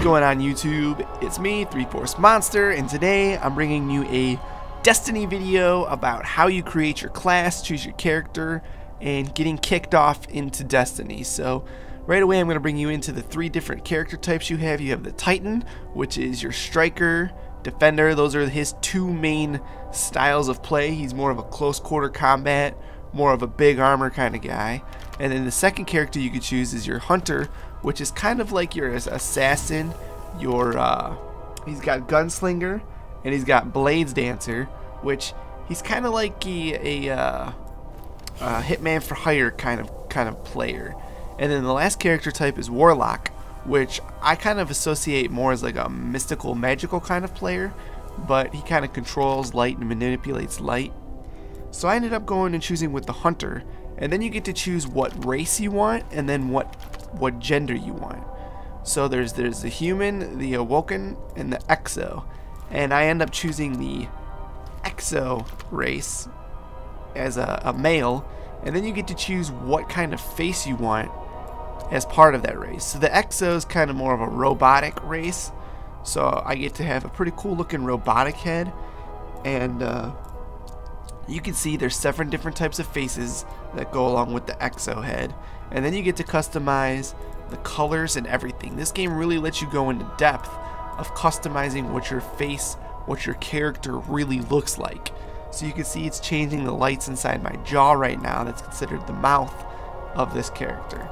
going on YouTube? It's me, 3-Force Monster, and today I'm bringing you a Destiny video about how you create your class, choose your character, and getting kicked off into Destiny. So right away I'm going to bring you into the three different character types you have. You have the Titan, which is your striker, defender. Those are his two main styles of play. He's more of a close quarter combat, more of a big armor kind of guy. And then the second character you could choose is your hunter, which is kind of like your assassin. Your he's got gunslinger and he's got blades dancer, which he's kind of like a hitman for hire kind of player. And then the last character type is warlock, which I kind of associate more as like a mystical, magical kind of player, but he kind of controls light and manipulates light. So I ended up going and choosing with the hunter, and then you get to choose what race you want and then what gender you want. So there's the human, the awoken, and the exo, and I end up choosing the exo race as a male, and then you get to choose what kind of face you want as part of that race. So the exo is kind of more of a robotic race, so I get to have a pretty cool looking robotic head, and you can see there's 7 different types of faces that go along with the exo head, and then you get to customize the colors and everything. This game really lets you go into depth of customizing what your face, what your character really looks like. So you can see it's changing the lights inside my jaw right now. That's considered the mouth of this character.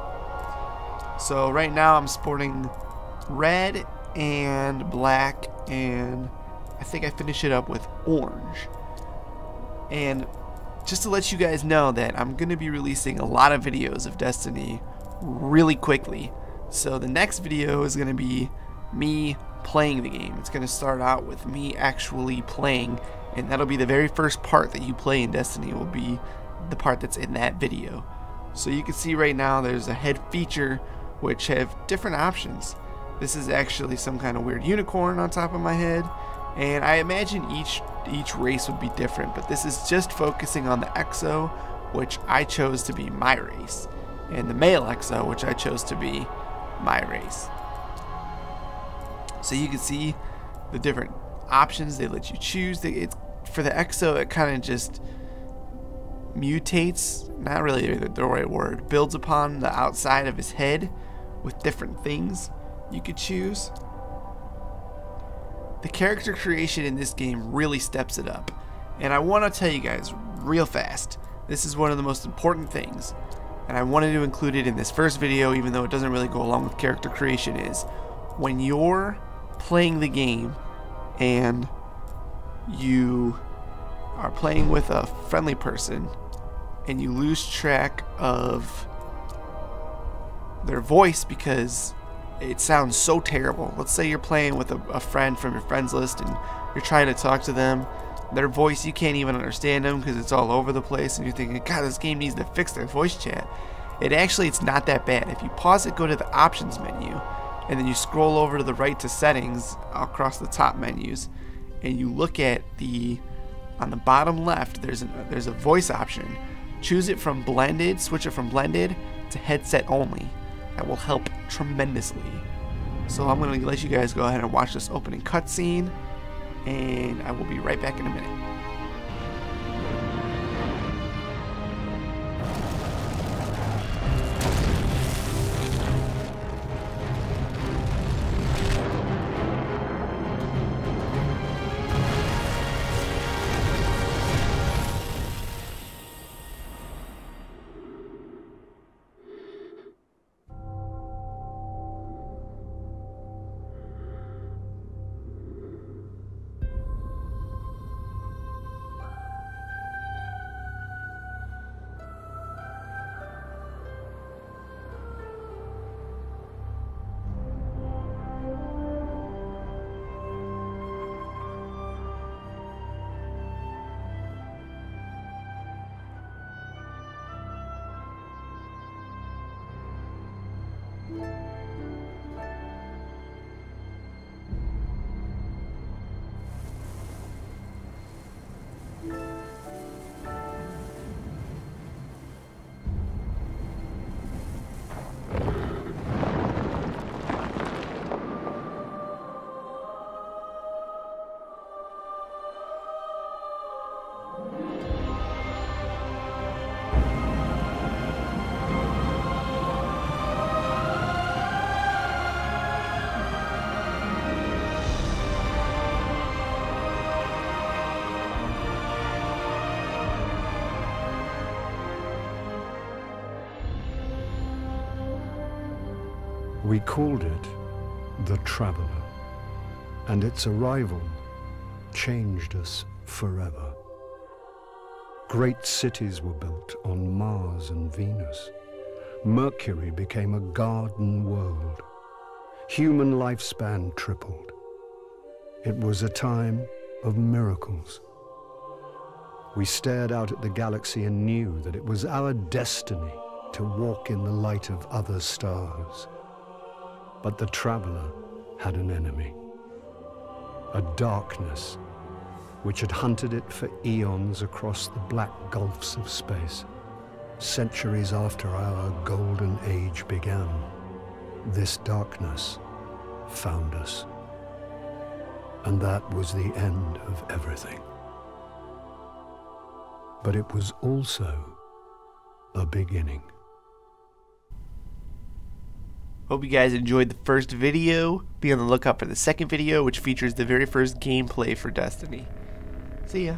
So right now I'm sporting red and black, and I think I finish it up with orange. And just to let you guys know that I'm going to be releasing a lot of videos of Destiny really quickly. So the next video is going to be me playing the game. It's going to start out with me actually playing, and that'll be the very first part that you play in Destiny, will be the part that's in that video. So you can see right now there's a head feature which have different options. This is actually some kind of weird unicorn on top of my head, and I imagine each race would be different, but this is just focusing on the exo, which I chose to be my race, and the male exo, which I chose to be my race. So you can see the different options they let you choose. For the exo, it kind of just mutates, not really the right word, builds upon the outside of his head with different things you could choose. The character creation in this game really steps it up, and I want to tell you guys real fast, this is one of the most important things, and I wanted to include it in this first video even though it doesn't really go along with character creation, is when you're playing the game and you are playing with a friendly person and you lose track of their voice because it sounds so terrible. Let's say you're playing with a friend from your friends list and you're trying to talk to them. Their voice, you can't even understand them because it's all over the place, and you're thinking, God, this game needs to fix their voice chat. It's not that bad. If you pause it, go to the options menu, and then you scroll over to the right to settings across the top menus, and you look at on the bottom left, there's a voice option. Choose it from blended, switch it from blended to headset only. That will help tremendously. So I'm going to let you guys go ahead and watch this opening cutscene, and I will be right back in a minute. We called it the Traveler, and its arrival changed us forever. Great cities were built on Mars and Venus. Mercury became a garden world. Human lifespan tripled. It was a time of miracles. We stared out at the galaxy and knew that it was our destiny to walk in the light of other stars. But the Traveler had an enemy, a darkness which had hunted it for eons across the black gulfs of space. Centuries after our golden age began, this darkness found us. And that was the end of everything. But it was also a beginning. Hope you guys enjoyed the first video. Be on the lookout for the second video, which features the very first gameplay for Destiny. See ya.